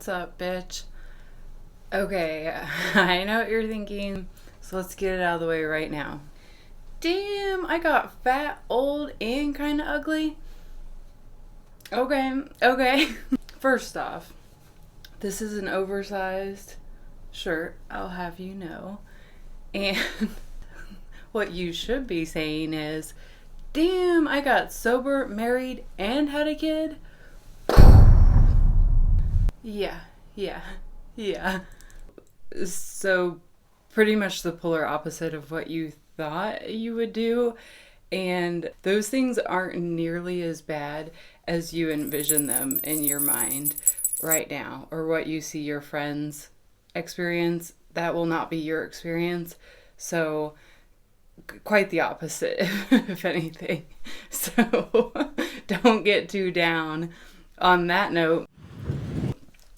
What's up, bitch? Okay, I know what you're thinking, so let's get it out of the way right now. Damn, I got fat, old, and kind of ugly. Okay. First off, this is an oversized shirt, I'll have you know. And what you should be saying is, damn, I got sober, married, and had a kid. Yeah. So, pretty much the polar opposite of what you thought you would do. And those things aren't nearly as bad as you envision them in your mind right now, or what you see your friends experience. That will not be your experience. So, quite the opposite, if anything. So, don't get too down. On that note,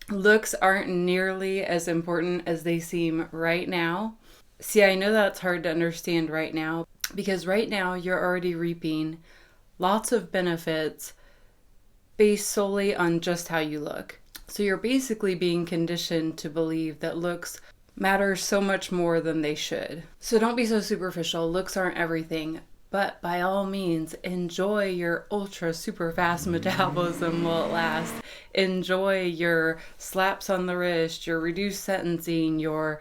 looks aren't nearly as important as they seem right now. See, I know that's hard to understand right now because right now you're already reaping lots of benefits based solely on just how you look. So you're basically being conditioned to believe that looks matter so much more than they should. So don't be so superficial. Looks aren't everything. But by all means, enjoy your ultra super fast metabolism while it lasts. Enjoy your slaps on the wrist, your reduced sentencing, your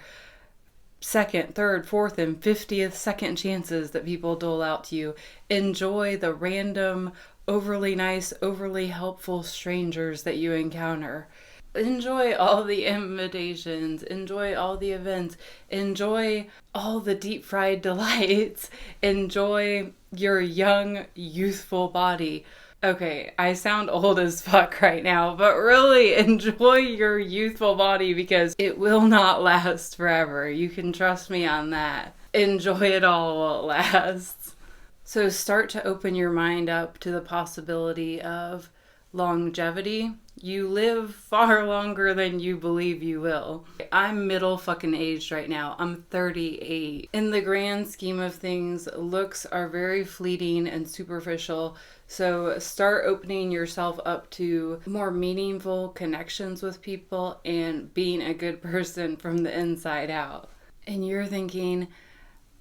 second, third, fourth, and 50th second chances that people dole out to you. Enjoy the random, overly nice, overly helpful strangers that you encounter. Enjoy all the invitations, enjoy all the events, enjoy all the deep fried delights, enjoy your young, youthful body. Okay, I sound old as fuck right now, but really enjoy your youthful body because it will not last forever. You can trust me on that. Enjoy it all while it lasts. So start to open your mind up to the possibility of longevity. You live far longer than you believe you will. I'm middle fucking aged right now. I'm 38. In the grand scheme of things, looks are very fleeting and superficial. So start opening yourself up to more meaningful connections with people and being a good person from the inside out. And you're thinking,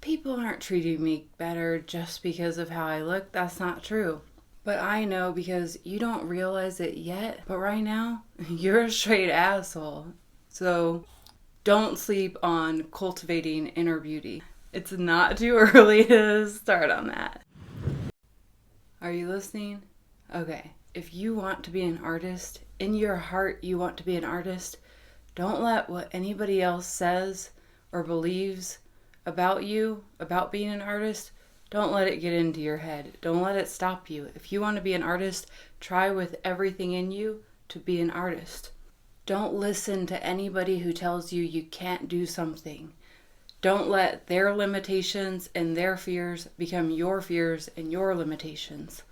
people aren't treating me better just because of how I look. That's not true. But I know because you don't realize it yet. But right now, you're a straight asshole. So don't sleep on cultivating inner beauty. It's not too early to start on that. Are you listening? Okay. If you want to be an artist, in your heart you want to be an artist, don't let what anybody else says or believes about you, about being an artist, don't let it get into your head. Don't let it stop you. If you want to be an artist, try with everything in you to be an artist. Don't listen to anybody who tells you you can't do something. Don't let their limitations and their fears become your fears and your limitations.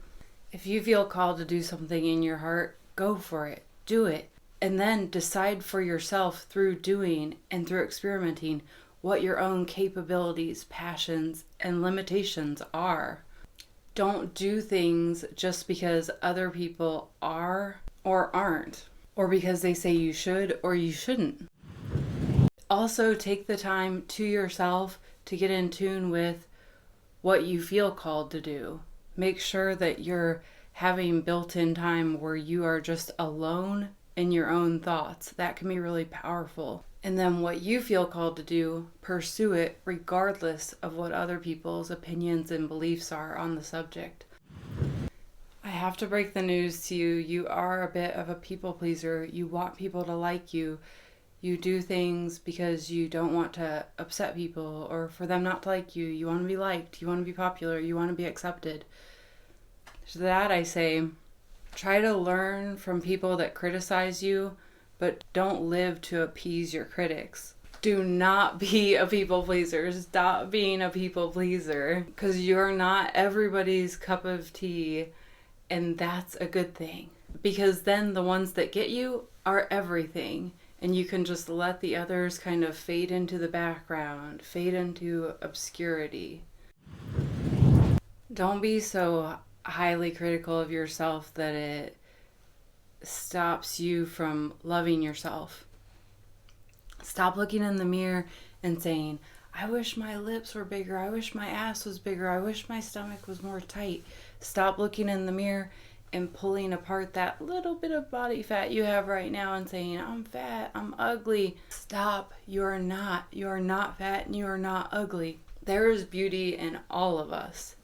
If you feel called to do something in your heart, go for it. Do it. And then decide for yourself through doing and through experimenting what your own capabilities, passions, and limitations are. Don't do things just because other people are or aren't, or because they say you should or you shouldn't. Also, take the time to yourself to get in tune with what you feel called to do. Make sure that you're having built-in time where you are just alone in your own thoughts. That can be really powerful. And then what you feel called to do, pursue it regardless of what other people's opinions and beliefs are on the subject. I have to break the news to you. You are a bit of a people pleaser. You want people to like you. You do things because you don't want to upset people or for them not to like you. You want to be liked. You want to be popular. You want to be accepted. To that I say, try to learn from people that criticize you, but don't live to appease your critics. Do not be a people pleaser. Stop being a people pleaser because you're not everybody's cup of tea, and that's a good thing. Because then the ones that get you are everything, and you can just let the others kind of fade into the background, fade into obscurity. Don't be so highly critical of yourself that it stops you from loving yourself. Stop looking in the mirror and saying, I wish my lips were bigger. I wish my ass was bigger. I wish my stomach was more tight. Stop looking in the mirror and pulling apart that little bit of body fat you have right now and saying, I'm fat, I'm ugly. Stop. You are not. You are not fat and you are not ugly. There is beauty in all of us.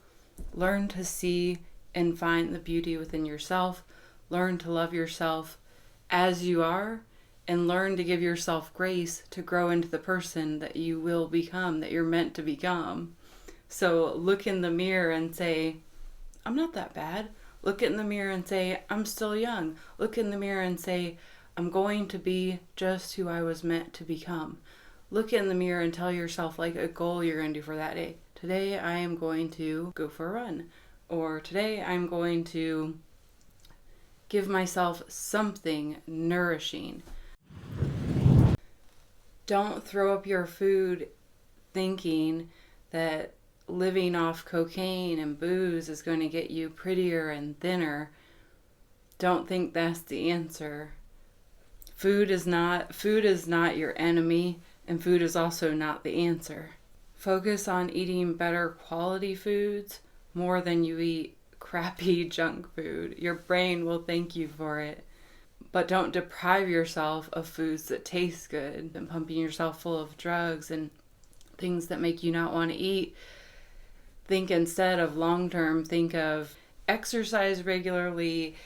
Learn to see and find the beauty within yourself. Learn to love yourself as you are, and learn to give yourself grace to grow into the person that you will become, that you're meant to become. So look in the mirror and say, I'm not that bad. Look in the mirror and say, I'm still young. Look in the mirror and say, I'm going to be just who I was meant to become. Look in the mirror and tell yourself like a goal you're going to do for that day. Today I am going to go for a run. Or today I'm going to give myself something nourishing. Don't throw up your food thinking that living off cocaine and booze is going to get you prettier and thinner. Don't think that's the answer. Food is not your enemy, and food is also not the answer. Focus on eating better quality foods more than you eat crappy junk food. Your brain will thank you for it. But don't deprive yourself of foods that taste good and pumping yourself full of drugs and things that make you not want to eat. Think instead of long term, think of exercise regularly,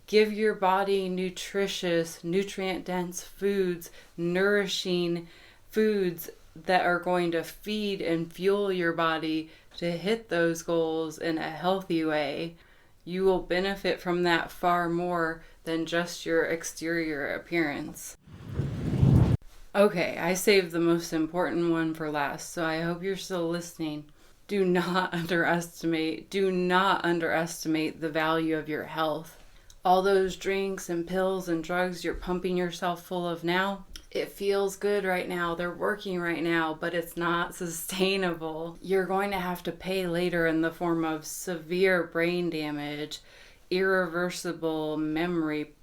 give your body nutritious, nutrient-dense foods, nourishing foods that are going to feed and fuel your body to hit those goals in a healthy way. You will benefit from that far more than just your exterior appearance. Okay, I saved the most important one for last, so I hope you're still listening. Do not underestimate the value of your health. All those drinks and pills and drugs you're pumping yourself full of now, it feels good right now, they're working right now, but it's not sustainable. You're going to have to pay later in the form of severe brain damage, irreversible memory,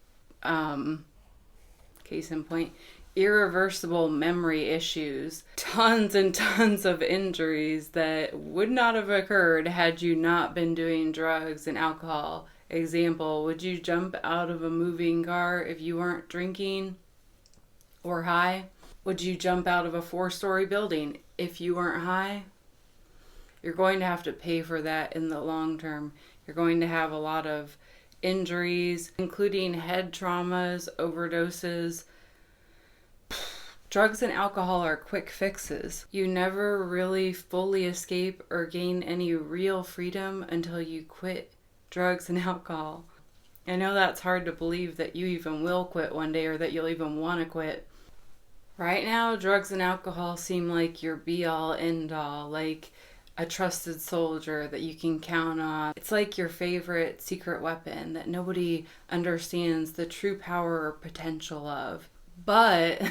case in point, irreversible memory issues, tons and tons of injuries that would not have occurred had you not been doing drugs and alcohol. Example, would you jump out of a moving car if you weren't drinking or high? Would you jump out of a 4-story building if you weren't high? You're going to have to pay for that in the long term. You're going to have a lot of injuries, including head traumas, overdoses. Drugs and alcohol are quick fixes. You never really fully escape or gain any real freedom until you quit drugs and alcohol. I know that's hard to believe that you even will quit one day or that you'll even want to quit. Right now, drugs and alcohol seem like your be-all, end-all, like a trusted soldier that you can count on. It's like your favorite secret weapon that nobody understands the true power or potential of. But,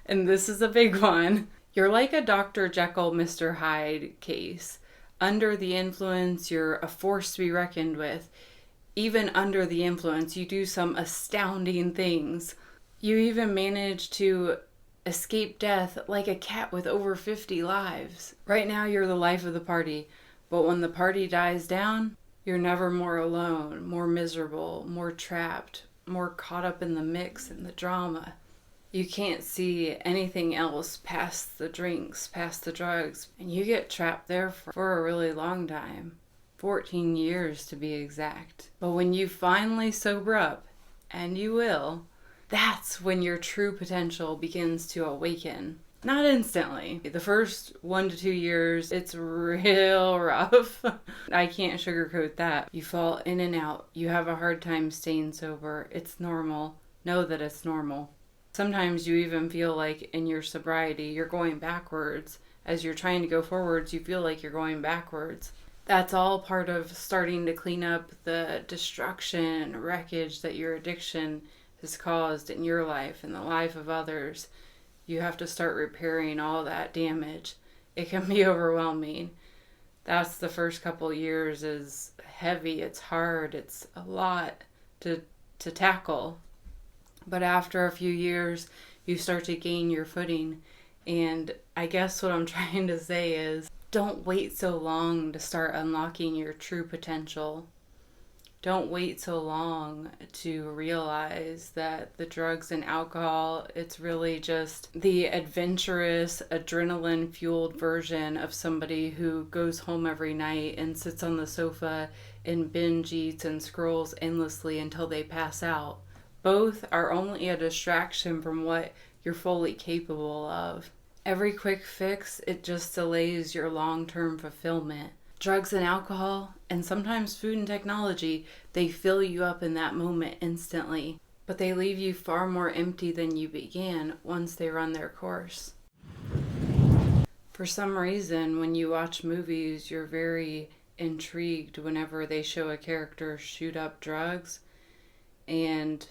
and this is a big one, you're like a Dr. Jekyll, Mr. Hyde case. Under the influence, you're a force to be reckoned with. Even under the influence, you do some astounding things. You even manage to escape death like a cat with over 50 lives. Right now, you're the life of the party. But when the party dies down, you're never more alone, more miserable, more trapped, more caught up in the mix and the drama. You can't see anything else past the drinks, past the drugs, and you get trapped there for a really long time. 14 years to be exact. But when you finally sober up, and you will, that's when your true potential begins to awaken. Not instantly. The first 1 to 2 years, it's real rough. I can't sugarcoat that. You fall in and out. You have a hard time staying sober. It's normal. Know that it's normal. Sometimes you even feel like in your sobriety, you're going backwards. As you're trying to go forwards, you feel like you're going backwards. That's all part of starting to clean up the destruction and wreckage that your addiction has caused in your life and the life of others. You have to start repairing all that damage. It can be overwhelming. That's the first couple years is heavy. It's hard. It's a lot to to tackle. But after a few years, you start to gain your footing. And I guess what I'm trying to say is, don't wait so long to start unlocking your true potential. Don't wait so long to realize that the drugs and alcohol, it's really just the adventurous, adrenaline-fueled version of somebody who goes home every night and sits on the sofa and binge eats and scrolls endlessly until they pass out. Both are only a distraction from what you're fully capable of. Every quick fix, it just delays your long-term fulfillment. Drugs and alcohol, and sometimes food and technology, they fill you up in that moment instantly, but they leave you far more empty than you began once they run their course. For some reason, when you watch movies, you're very intrigued whenever they show a character shoot up drugs, and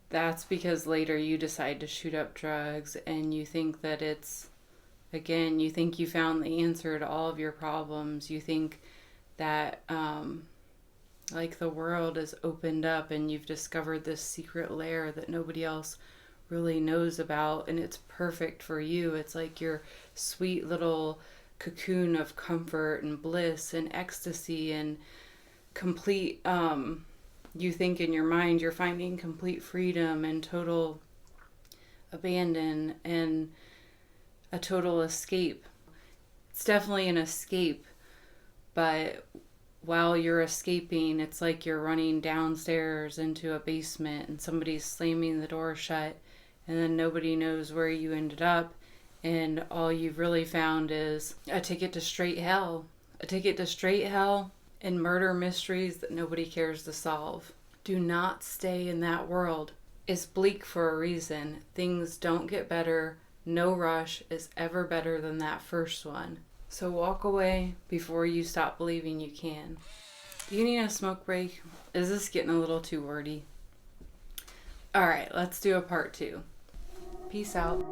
that's because later you decide to shoot up drugs and you think that it's, again, you think you found the answer to all of your problems. You think that, like, the world is opened up and you've discovered this secret lair that nobody else really knows about, and it's perfect for you. It's like your sweet little cocoon of comfort and bliss and ecstasy and complete, you think in your mind you're finding complete freedom and total abandon and a total escape. It's definitely an escape, but while you're escaping, it's like you're running downstairs into a basement and somebody's slamming the door shut, and then nobody knows where you ended up, and all you've really found is a ticket to straight hell. A ticket to straight hell and murder mysteries that nobody cares to solve. Do not stay in that world. It's bleak for a reason. Things don't get better. No rush is ever better than that first one. So walk away before you stop believing you can. Do you need a smoke break? Is this getting a little too wordy? Alright, let's do a part 2. Peace out.